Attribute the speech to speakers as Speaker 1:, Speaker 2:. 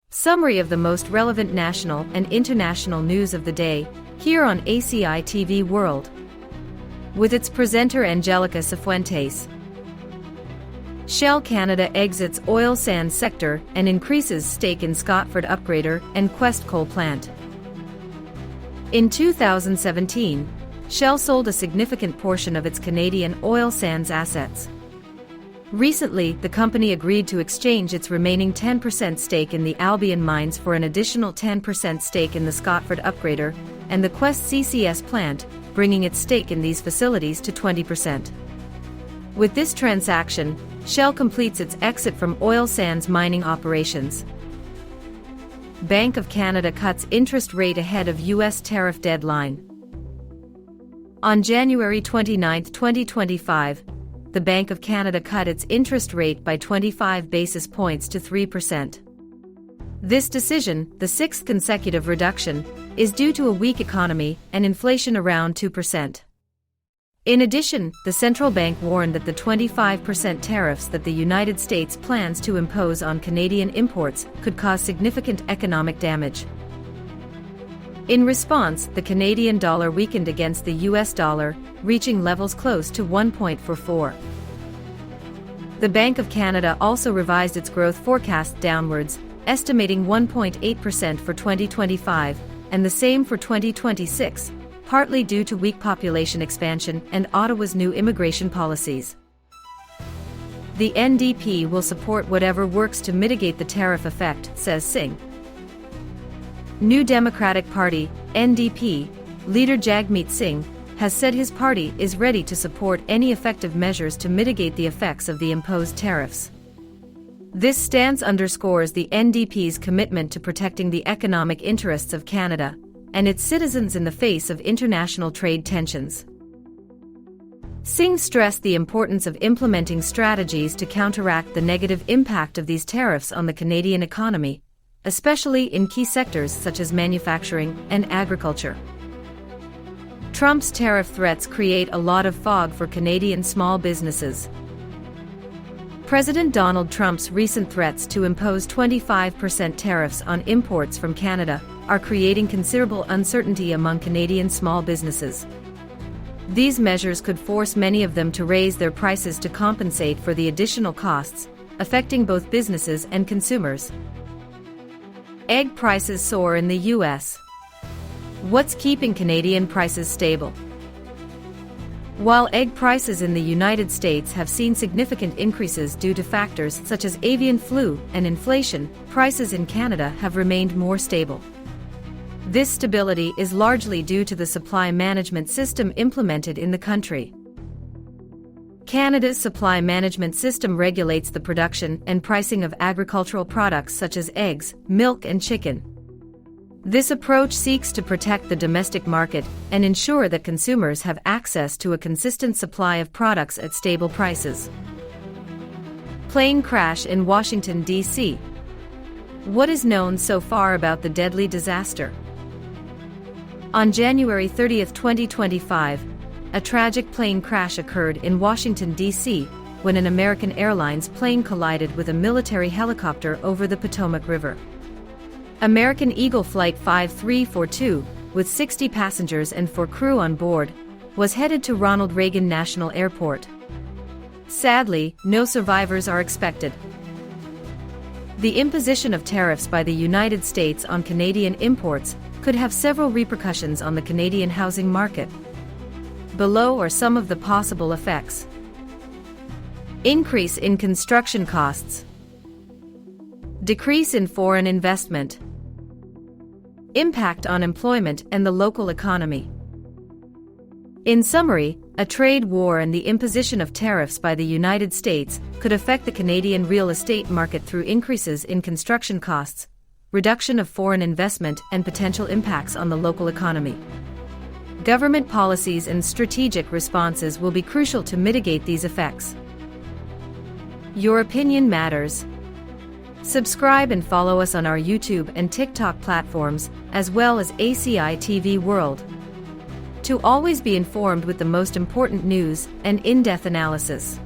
Speaker 1: Summary of the most relevant national and international news of the day, here on ACI TV World. With its presenter Angelica Cifuentes. Shell Canada exits oil sands sector and increases stake in Scotford Upgrader and Quest coal plant. In 2017, Shell sold a significant portion of its Canadian oil sands assets. Recently, the company agreed to exchange its remaining 10% stake in the Albion mines for an additional 10% stake in the Scotford Upgrader and the Quest CCS plant, bringing its stake in these facilities to 20%. With this transaction, Shell completes its exit from oil sands mining operations. Bank of Canada cuts interest rate ahead of U.S. tariff deadline. On January 29, 2025, the Bank of Canada cut its interest rate by 25 basis points to 3%. This decision, the sixth consecutive reduction, is due to a weak economy and inflation around 2%. In addition, the central bank warned that the 25% tariffs that the United States plans to impose on Canadian imports could cause significant economic damage. In response, the Canadian dollar weakened against the US dollar, reaching levels close to 1.44. The Bank of Canada also revised its growth forecast downwards, estimating 1.8% for 2025, and the same for 2026, partly due to weak population expansion and Ottawa's new immigration policies. The NDP will support whatever works to mitigate the tariff effect, says Singh. New Democratic Party, NDP, leader Jagmeet Singh, has said his party is ready to support any effective measures to mitigate the effects of the imposed tariffs. This stance underscores the NDP's commitment to protecting the economic interests of Canada and its citizens in the face of international trade tensions. Singh stressed the importance of implementing strategies to counteract the negative impact of these tariffs on the Canadian economy, especially in key sectors such as manufacturing and agriculture. Trump's tariff threats create a lot of fog for Canadian small businesses. President Donald Trump's recent threats to impose 25% tariffs on imports from Canada are creating considerable uncertainty among Canadian small businesses. These measures could force many of them to raise their prices to compensate for the additional costs, affecting both businesses and consumers. Egg prices soar in the U.S. What's keeping Canadian prices stable? While egg prices in the United States have seen significant increases due to factors such as avian flu and inflation, prices in Canada have remained more stable. This stability is largely due to the supply management system implemented in the country. Canada's supply management system regulates the production and pricing of agricultural products such as eggs, milk, and chicken. This approach seeks to protect the domestic market and ensure that consumers have access to a consistent supply of products at stable prices. Plane crash in Washington, D.C. What is known so far about the deadly disaster? On January 30, 2025, a tragic plane crash occurred in Washington, D.C., when an American Airlines plane collided with a military helicopter over the Potomac River. American Eagle Flight 5342, with 60 passengers and 4 crew on board, was headed to Ronald Reagan National Airport. Sadly, no survivors are expected. The imposition of tariffs by the United States on Canadian imports could have several repercussions on the Canadian housing market. Below are some of the possible effects. Increase in construction costs. Decrease in foreign investment. Impact on employment and the local economy. In summary, a trade war and the imposition of tariffs by the United States could affect the Canadian real estate market through increases in construction costs, reduction of foreign investment, and potential impacts on the local economy. Government policies and strategic responses will be crucial to mitigate these effects. Your opinion matters. Subscribe and follow us on our YouTube and TikTok platforms, as well as ACI TV World, to always be informed with the most important news and in-depth analysis.